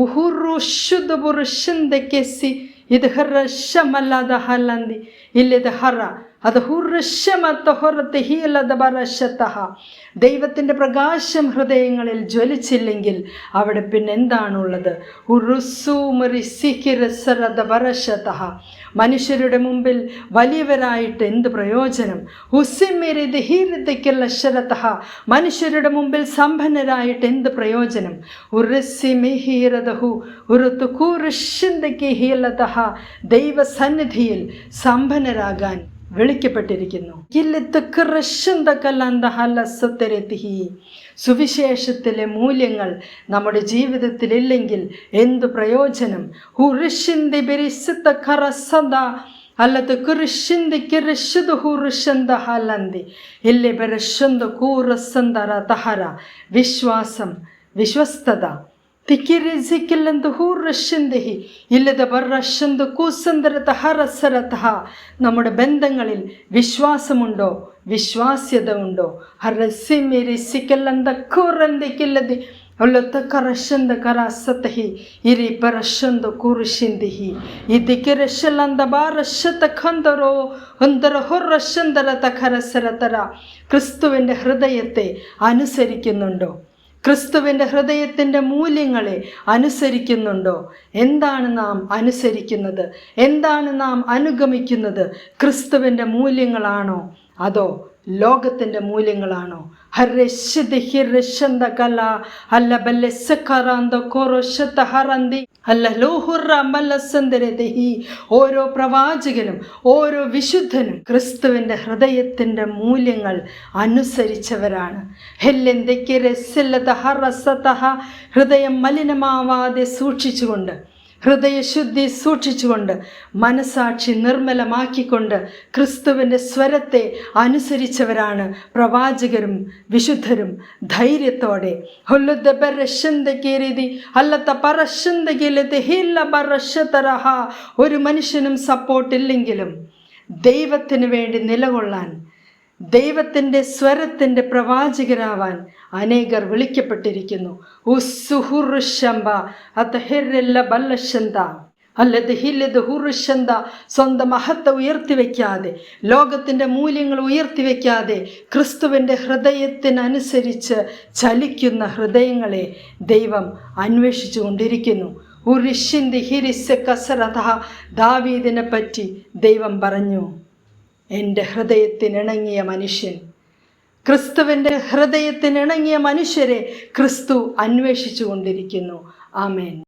uhuru shuddha burushinde kesi ഇത് ഹർഷമല്ലാത ഹലന്തി ഇല്ലത് ഹറ അത് ഹുർഷമത്ത ഹൊറത്ത് ഹീലത ബറശത്തഹ. ദൈവത്തിൻ്റെ പ്രകാശം ഹൃദയങ്ങളിൽ ജ്വലിച്ചില്ലെങ്കിൽ അവിടെ പിന്നെ എന്താണുള്ളത്? മനുഷ്യരുടെ മുമ്പിൽ വലിയവരായിട്ട് എന്ത് പ്രയോജനം? മനുഷ്യരുടെ മുമ്പിൽ സമ്പന്നരായിട്ട് എന്ത് പ്രയോജനം? ദൈവസന്നിധിയിൽ സമ്പന്നരാകാൻ വിളിക്കപ്പെട്ടിരിക്കുന്നു. സുവിശേഷത്തിലെ മൂല്യങ്ങൾ നമ്മുടെ ജീവിതത്തിലില്ലെങ്കിൽ എന്തു പ്രയോജനം? അല്ലത് കുരിശിന്തി കിരിശുദ് ഹുറുഷന്ത ഹലന്തി ഇല്ലേ ബരശന്ത കൂറസന്തര തഹര. വിശ്വാസം, വിശ്വസ്തത, നമ്മുടെ ബന്ധങ്ങളിൽ വിശ്വാസമുണ്ടോ? വിശ്വാസ്യത ഉണ്ടോ? ക്രിസ്തുവിൻ്റെ ഹൃദയത്തെ അനുസരിക്കുന്നുണ്ടോ? ക്രിസ്തുവിൻ്റെ ഹൃദയത്തിൻ്റെ മൂല്യങ്ങളെ അനുസരിക്കുന്നുണ്ടോ? എന്താണ് നാം അനുസരിക്കുന്നത്? എന്താണ് നാം അനുഗമിക്കുന്നത്? ക്രിസ്തുവിൻ്റെ മൂല്യങ്ങളാണോ അതോ ലോകത്തിൻ്റെ മൂല്യങ്ങളാണോ? ഓരോ പ്രവാചകനും ഓരോ വിശുദ്ധനും ക്രിസ്തുവിൻ്റെ ഹൃദയത്തിൻ്റെ മൂല്യങ്ങൾ അനുസരിച്ചവരാണ്. ഹൃദയം മലിനമാവാതെ സൂക്ഷിച്ചുകൊണ്ട്, ഹൃദയശുദ്ധി സൂക്ഷിച്ചുകൊണ്ട്, മനസാക്ഷി നിർമ്മലമാക്കിക്കൊണ്ട് ക്രിസ്തുവിൻ്റെ സ്വരത്തെ അനുസരിച്ചവരാണ് പ്രവാചകരും വിശുദ്ധരും. ധൈര്യത്തോടെ ഒരു മനുഷ്യനും സപ്പോർട്ടില്ലെങ്കിലും ദൈവത്തിന് വേണ്ടി നിലകൊള്ളാൻ, ദൈവത്തിൻ്റെ സ്വരത്തിൻ്റെ പ്രവാചകരാവാൻ അനേകർ വിളിക്കപ്പെട്ടിരിക്കുന്നു. സ്വന്തം മഹത്വം ഉയർത്തിവെക്കാതെ, ലോകത്തിൻ്റെ മൂല്യങ്ങൾ ഉയർത്തിവെക്കാതെ ക്രിസ്തുവിൻ്റെ ഹൃദയത്തിനനുസരിച്ച് ചലിക്കുന്ന ഹൃദയങ്ങളെ ദൈവം അന്വേഷിച്ചു കൊണ്ടിരിക്കുന്നു. ദാവീദിനെ പറ്റി ദൈവം പറഞ്ഞു, എൻ്റെ ഹൃദയത്തിനിണങ്ങിയ മനുഷ്യൻ. ക്രിസ്തുവിൻ്റെ ഹൃദയത്തിനിണങ്ങിയ മനുഷ്യരെ ക്രിസ്തു അന്വേഷിച്ചു കൊണ്ടിരിക്കുന്നു. ആമേൻ.